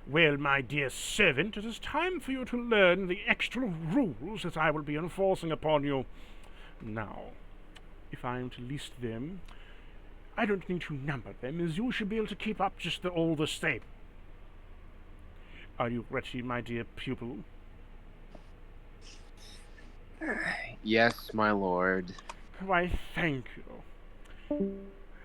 Well, my dear servant, it is time for you to learn the extra rules that I will be enforcing upon you. Now, if I am to list them, I don't need to number them, as you should be able to keep up just all the same. Are you ready, my dear pupil? Yes, my lord. Why, thank you.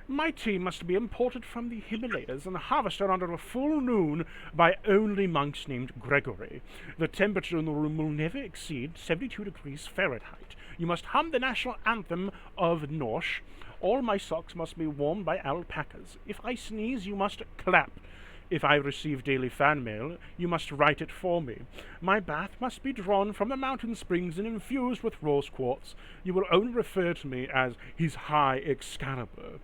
My tea must be imported from the Himalayas and harvested under a full moon by only monks named Gregory. The temperature in the room will never exceed 72 degrees Fahrenheit. You must hum the national anthem of Norse. All my socks must be worn by alpacas. If I sneeze, you must clap. If I receive daily fan mail, you must write it for me. My bath must be drawn from the mountain springs and infused with rose quartz. You will only refer to me as His High Excalibur.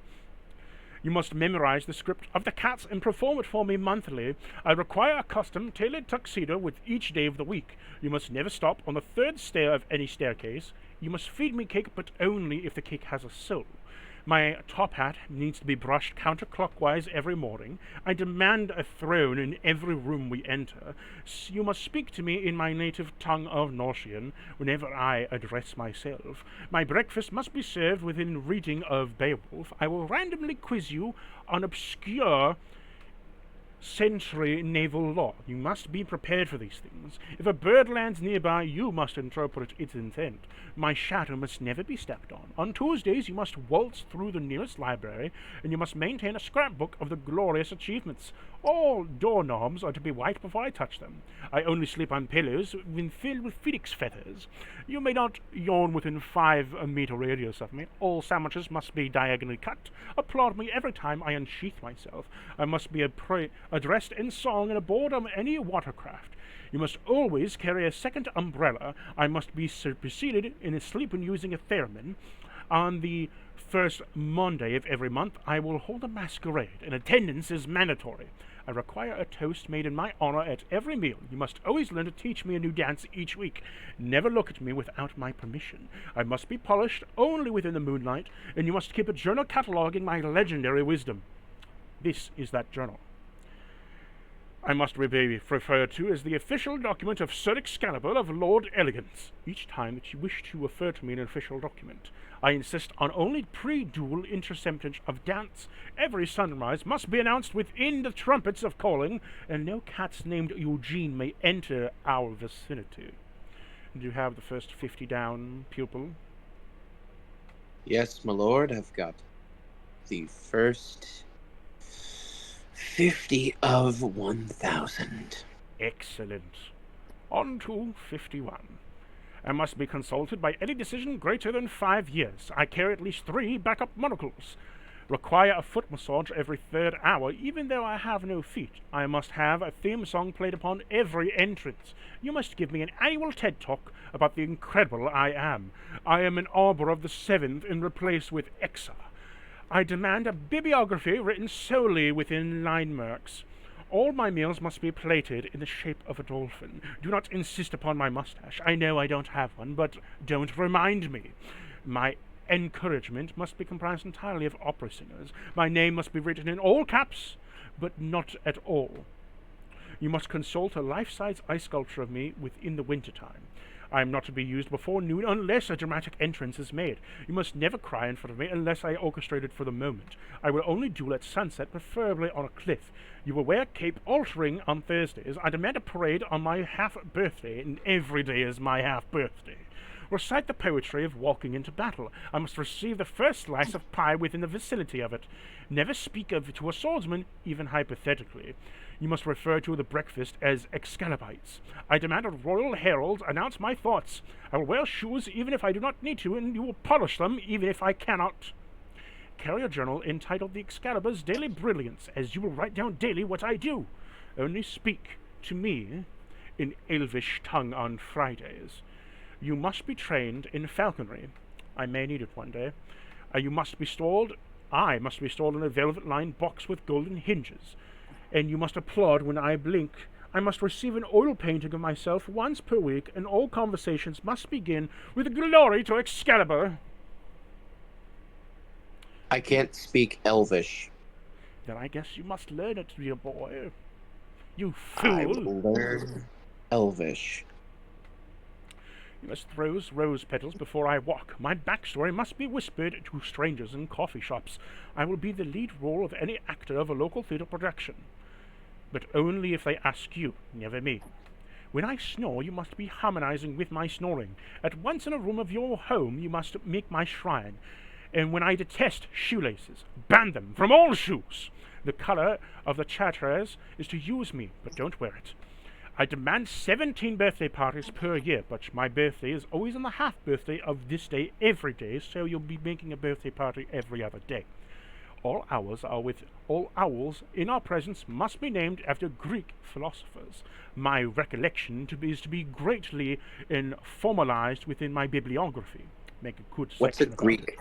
You must memorize the script of the cats and perform it for me monthly. I require a custom tailored tuxedo with each day of the week. You must never stop on the third stair of any staircase. You must feed me cake, but only if the cake has a soul. My top hat needs to be brushed counterclockwise every morning. I demand a throne in every room we enter. You must speak to me in my native tongue of Norsian whenever I address myself. My breakfast must be served within reading of Beowulf. I will randomly quiz you on obscure century naval law. You must be prepared for these things. If a bird lands nearby, you must interpret its intent. My shadow must never be stepped on. On Tuesdays, you must waltz through the nearest library, and you must maintain a scrapbook of the glorious achievements. All doorknobs are to be white before I touch them. I only sleep on pillows when filled with phoenix feathers. You may not yawn within 5 meter radius of me. All sandwiches must be diagonally cut. Applaud me every time I unsheath myself. I must be addressed in song and aboard of any watercraft. You must always carry a second umbrella. I must be preceded in sleep when using a theremin. On the first Monday of every month, I will hold a masquerade, and attendance is mandatory. I require a toast made in my honor at every meal. You must always learn to teach me a new dance each week. Never look at me without my permission. I must be polished only within the moonlight, and you must keep a journal cataloging my legendary wisdom. This is that journal. I must be referred to as the official document of Sir Excalibur of Lord Elegance, each time that you wish to refer to me in an official document. I insist on only pre-duel interception of dance. Every sunrise must be announced within the trumpets of calling, and no cats named Eugene may enter our vicinity. Do you have the first 50 down, pupil? Yes, my lord, I've got the first 50 of 1,000. Excellent. On to 51. I must be consulted by any decision greater than 5 years. I carry at least 3 backup monocles. Require a foot massage every 3rd hour, even though I have no feet. I must have a theme song played upon every entrance. You must give me an annual TED Talk about the incredible I am. I am an arbor of the 7th and replaced with Exa. I demand a bibliography written solely within line marks. All my meals must be plated in the shape of a dolphin. Do not insist upon my mustache. I know I don't have one, but don't remind me. My encouragement must be comprised entirely of opera singers. My name must be written in all caps, but not at all. You must consult a life-size ice sculpture of me within the winter time. I am not to be used before noon unless a dramatic entrance is made. You must never cry in front of me unless I orchestrate it for the moment. I will only duel at sunset, preferably on a cliff. You will wear cape altering on Thursdays. I demand a parade on my half-birthday, and every day is my half-birthday. Recite the poetry of walking into battle. I must receive the first slice of pie within the vicinity of it. Never speak of it to a swordsman, even hypothetically. You must refer to the breakfast as Excalibites. I demand a royal herald announce my thoughts. I will wear shoes even if I do not need to, and you will polish them even if I cannot. Carry a journal entitled The Excalibur's Daily Brilliance, as you will write down daily what I do. Only speak to me in Elvish tongue on Fridays. You must be trained in falconry. I may need it one day. I must be stored in a velvet-lined box with golden hinges. And you must applaud when I blink. I must receive an oil painting of myself once per week, and all conversations must begin with glory to Excalibur. I can't speak Elvish. Then I guess you must learn it, dear boy. You I fool! will learn Elvish. You must throw rose petals before I walk. My backstory must be whispered to strangers in coffee shops. I will be the lead role of any actor of a local theatre production. But only if they ask you, never me. When I snore, you must be harmonizing with my snoring. At once in a room of your home, you must make my shrine. And when I detest shoelaces, ban them from all shoes. The color of the chartreuse is to use me, but don't wear it. I demand 17 birthday parties per year, but my birthday is always on the half birthday of this day every day, so you'll be making a birthday party every other day. All owls in our presence must be named after Greek philosophers. My recollection is to be greatly formalized within my bibliography. Make a good What's a section about Greek?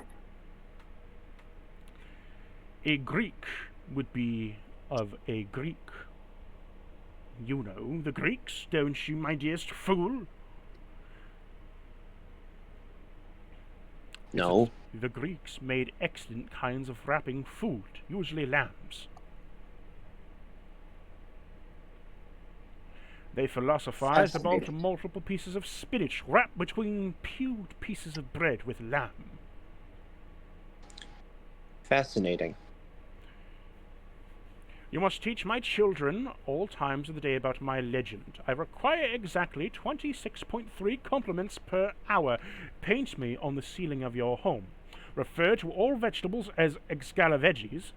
it. A Greek would be of a Greek. You know the Greeks, don't you, my dearest fool? No. The Greeks made excellent kinds of wrapping food, usually lambs. They philosophized about Fascinating. multiple pieces of spinach wrapped between peeled pieces of bread with lamb. Fascinating. You must teach my children all times of the day about my legend. I require exactly 26.3 compliments per hour. Paint me on the ceiling of your home. Refer to all vegetables as Excaliveggies.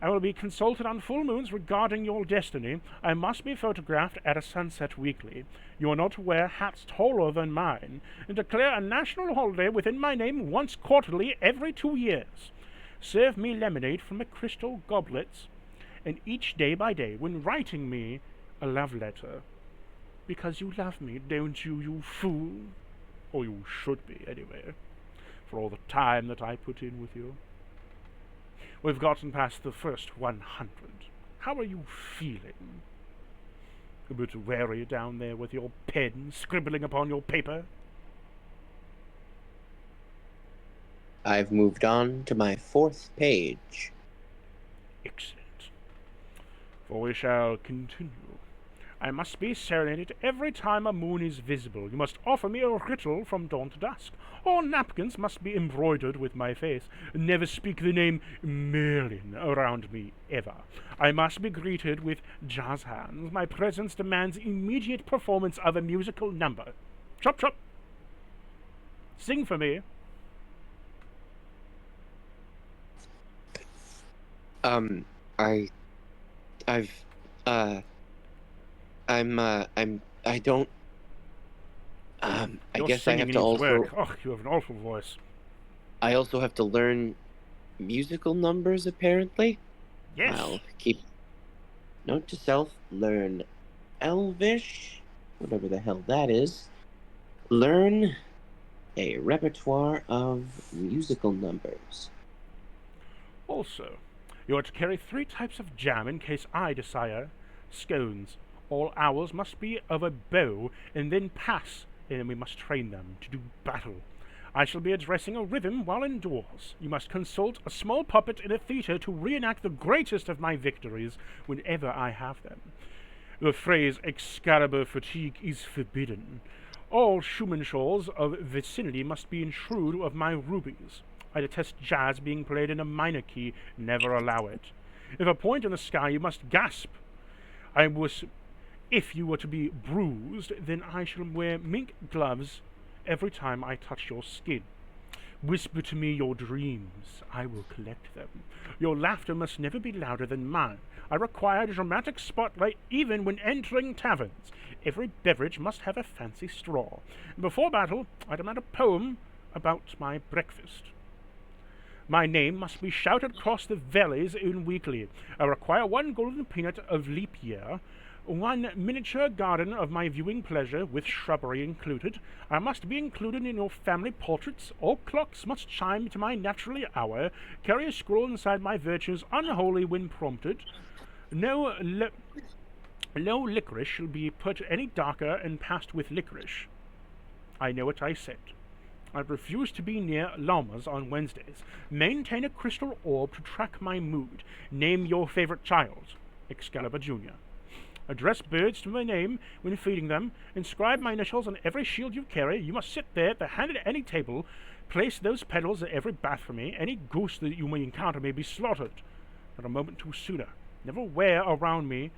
I will be consulted on full moons regarding your destiny. I must be photographed at a sunset weekly. You are not to wear hats taller than mine, and declare a national holiday within my name once quarterly every 2 years. Serve me lemonade from a crystal goblets, and each day by day when writing me a love letter. Because you love me, don't you, you fool? Or you should be, anyway, for all the time that I put in with you. We've gotten past the first 100. How are you feeling? A bit wary down there with your pen scribbling upon your paper? I've moved on to my 4th page. Excellent. For we shall continue. I must be serenaded every time a moon is visible. You must offer me a ritual from dawn to dusk. All napkins must be embroidered with my face. Never speak the name Merlin around me, ever. I must be greeted with jazz hands. My presence demands immediate performance of a musical number. Chop, chop. Sing for me. I don't, I Your guess I singing have to needs also, work. Oh, you have an awful voice. I also have to learn musical numbers, apparently. Yes. I'll keep, note to self, learn Elvish, whatever the hell that is. Learn a repertoire of musical numbers. Also, you are to carry 3 types of jam in case I desire scones. All owls must be of a bow, and then pass, and we must train them to do battle. I shall be addressing a rhythm while indoors. You must consult a small puppet in a theatre to reenact the greatest of my victories whenever I have them. The phrase Excalibur fatigue is forbidden. All Schumann shawls of vicinity must be enshrined of my rubies. I detest jazz being played in a minor key. Never allow it. If a point in the sky, you must gasp. If you were to be bruised, then I shall wear mink gloves every time I touch your skin. Whisper to me your dreams. I will collect them. Your laughter must never be louder than mine. I require a dramatic spotlight even when entering taverns. Every beverage must have a fancy straw. Before battle, I demand a poem about my breakfast. My name must be shouted across the valleys in weekly. I require 1 golden peanut of leap year, 1 miniature garden of my viewing pleasure, with shrubbery included. I must be included in your family portraits. All clocks must chime to my naturally hour. Carry a scroll inside my virtues, unholy when prompted. No licorice shall be put any darker and passed with licorice. I know what I said. I refuse to be near llamas on Wednesdays. Maintain a crystal orb to track my mood. Name your favorite child. Excalibur Jr. Address birds to my name when feeding them. Inscribe my initials on every shield you carry. You must sit there at the hand at any table. Place those petals at every bath for me. Any ghost that you may encounter may be slaughtered. Not a moment too sooner. Never wear around me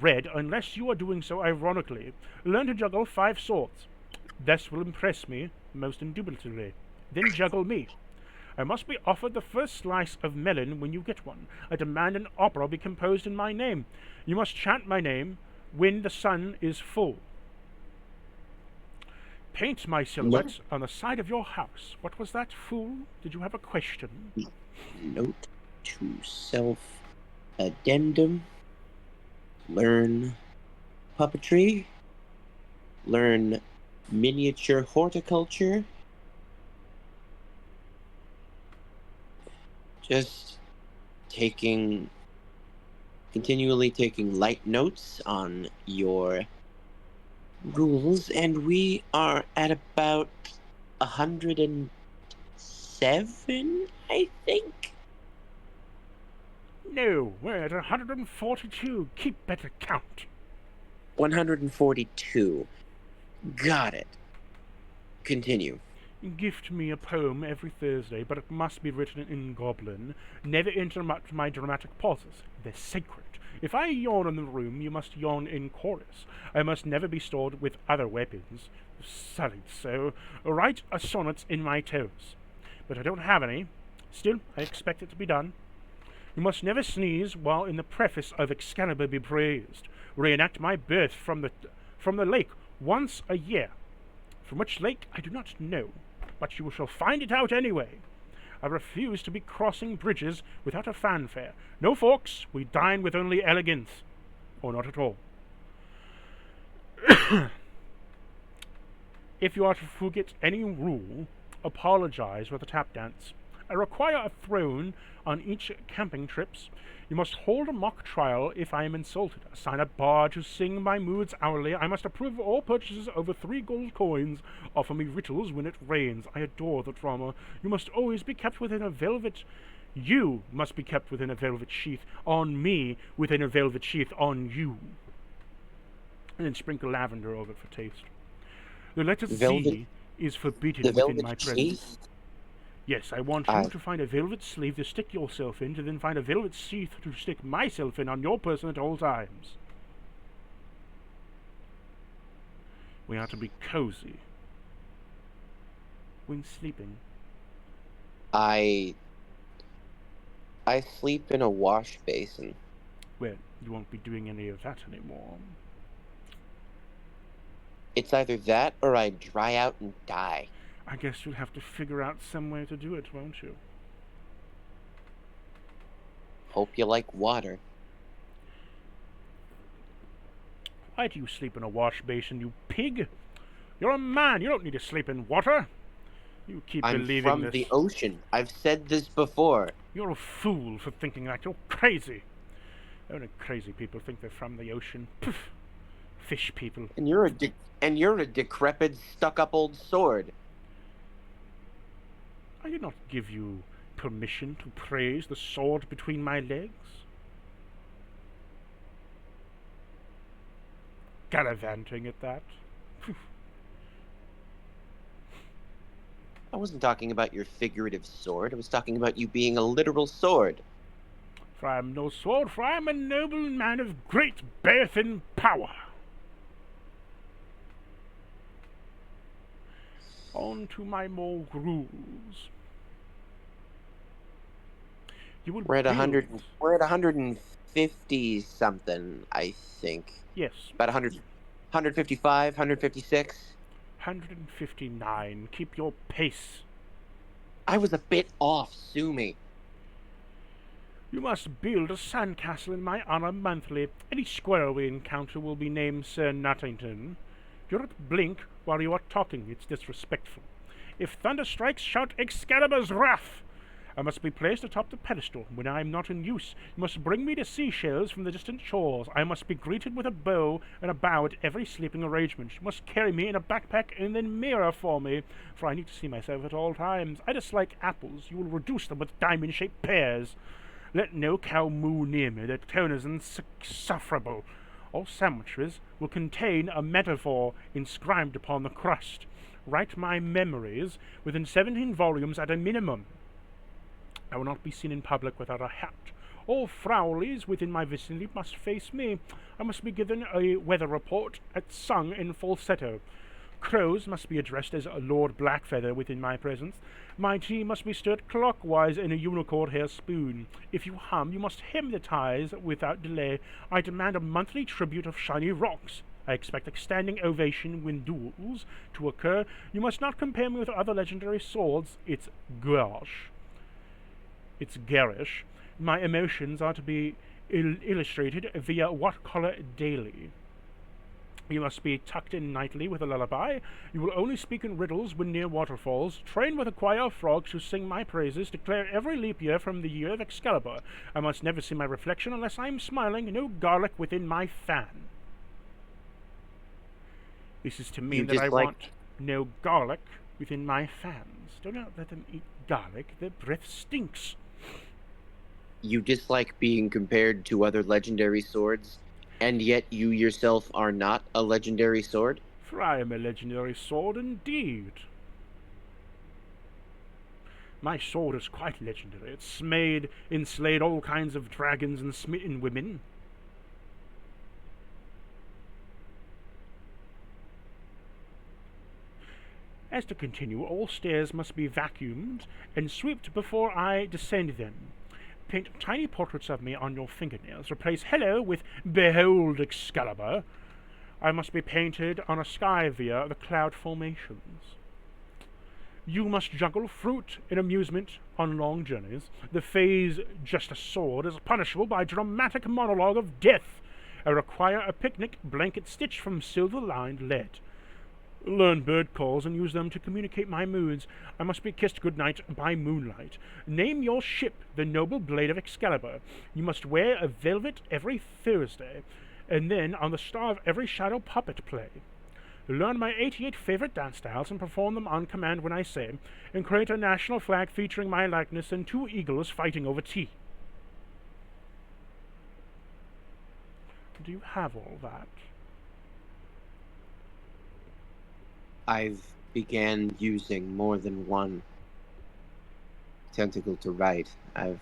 red unless you are doing so ironically. Learn to juggle 5 swords. This will impress me most indubitably. Then juggle me. I must be offered the first slice of melon when you get one. I demand an opera be composed in my name. You must chant my name when the sun is full. Paint my silhouette on the side of your house. What was that, fool? Did you have a question? Note to self. Addendum. Learn puppetry. Learn miniature horticulture. Just continually taking light notes on your rules, and we are at about 107, I think. No, we're at 142. Keep better count. 142. Got it. Continue. Gift me a poem every Thursday, but it must be written in Goblin. Never interrupt my dramatic pauses. They're sacred. If I yawn in the room, you must yawn in chorus. I must never be stored with other weapons. Sullied so. Write a sonnet in my toes. But I don't have any. Still, I expect it to be done. You must never sneeze while in the preface of Excalibur be praised. Reenact my birth from the lake once a year. From which lake I do not know, but you shall find it out anyway. I refuse to be crossing bridges without a fanfare. No forks, we dine with only elegance. Or not at all. If you are to forget any rule, apologize with a tap dance. I require a throne on each camping trips. You must hold a mock trial if I am insulted. Assign a bar to sing my moods hourly. I must approve of all purchases over 3 gold coins. Offer me riddles when it rains. I adore the drama. You must always be kept within a velvet... You must be kept within a velvet sheath on me, within a velvet sheath on you. And then sprinkle lavender over it for taste. The letter Z is forbidden within my presence. Yes, I want you to find a velvet sleeve to stick yourself in, to then find a velvet sheath to stick myself in on your person at all times. We are to be cozy when sleeping. I sleep in a wash basin. Well, you won't be doing any of that anymore. It's either that or I dry out and die. I guess you'll have to figure out some way to do it, won't you? Hope you like water. Why do you sleep in a wash basin, you pig? You're a man. You don't need to sleep in water. You keep believing I'm from this. the ocean. I've said this before. You're a fool for thinking that. You're crazy. Only crazy people think they're from the ocean. Poof. Fish people. And you're a decrepit, stuck-up old sword. I did not give you permission to praise the sword between my legs. Gallivanting at that. I wasn't talking about your figurative sword. I was talking about you being a literal sword. For I am no sword, for I am a noble man of great birth and power. On to my more rules. We're at 150 something, I think. Yes. About 155, 156. 159. Keep your pace. I was a bit off, sue me. You must build a sandcastle in my honor monthly. Any squirrel we encounter will be named Sir Nuttington. Do not blink while you are talking. It's disrespectful. If thunder strikes, shout Excalibur's wrath. I must be placed atop the pedestal when I am not in use. You must bring me the seashells from the distant shores. I must be greeted with a bow and a bow at every sleeping arrangement. You must carry me in a backpack and then mirror for me, for I need to see myself at all times. I dislike apples. You will reduce them with diamond-shaped pears. Let no cow moo near me. Their tone is insufferable. All sandwiches will contain a metaphor inscribed upon the crust. Write my memories within 17 volumes at a minimum. I will not be seen in public without a hat. All Frowleys within my vicinity must face me. I must be given a weather report sung in falsetto. Crows must be addressed as Lord Blackfeather within my presence. My tea must be stirred clockwise in a unicorn hair spoon. If you hum, you must hymnatize without delay. I demand a monthly tribute of shiny rocks. I expect a standing ovation when duels to occur. You must not compare me with other legendary swords. It's garish. My emotions are to be illustrated via What Color Daily. You must be tucked in nightly with a lullaby. You will only speak in riddles when near waterfalls. Train with a choir of frogs who sing my praises. Declare every leap year from the year of Excalibur. I must never see my reflection unless I am smiling. No garlic within my fan. This is to mean that I want no garlic within my fans. Do not let them eat garlic. Their breath stinks. You dislike being compared to other legendary swords, and yet you yourself are not a legendary sword? For I am a legendary sword indeed. My sword is quite legendary. It's enslayed all kinds of dragons and smitten women. As to continue, all stairs must be vacuumed and swept before I descend them. Paint tiny portraits of me on your fingernails. Replace hello with behold Excalibur. I must be painted on a sky via the cloud formations. You must juggle fruit in amusement on long journeys. The phase just a sword is punishable by dramatic monologue of death. I require a picnic blanket stitched from silver-lined lead. Learn bird calls and use them to communicate my moods. I must be kissed goodnight by moonlight. Name your ship the Noble Blade of Excalibur. You must wear a velvet every Thursday, and then on the star of every shadow puppet play. Learn my 88 favorite dance styles and perform them on command when I say, and create a national flag featuring my likeness and 2 eagles fighting over tea. Do you have all that? I've began using more than one tentacle to write. I've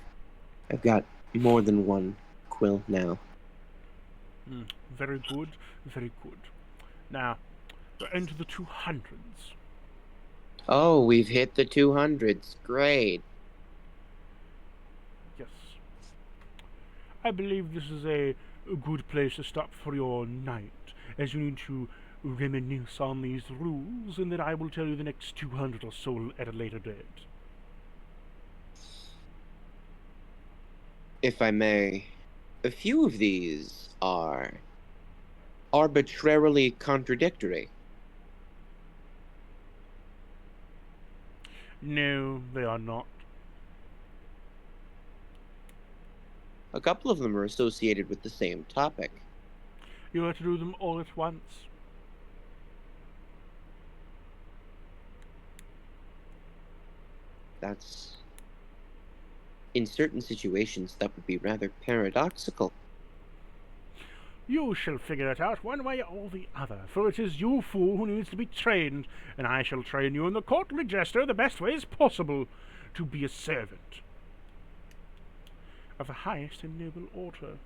got more than one quill now. Very good, very good. Now, we're into the 200s. Oh, we've hit the 200s. Great. Yes. I believe this is a good place to stop for your night, as you need to reminisce on these rules, and then I will tell you the next 200 or so at a later date. If I may, a few of these are arbitrarily contradictory. No, they are not. A couple of them are associated with the same topic. You are to do them all at once. That's... In certain situations, that would be rather paradoxical. You shall figure it out one way or the other, for it is you, fool, who needs to be trained, and I shall train you in the courtly jester the best ways possible to be a servant of the highest and noble order.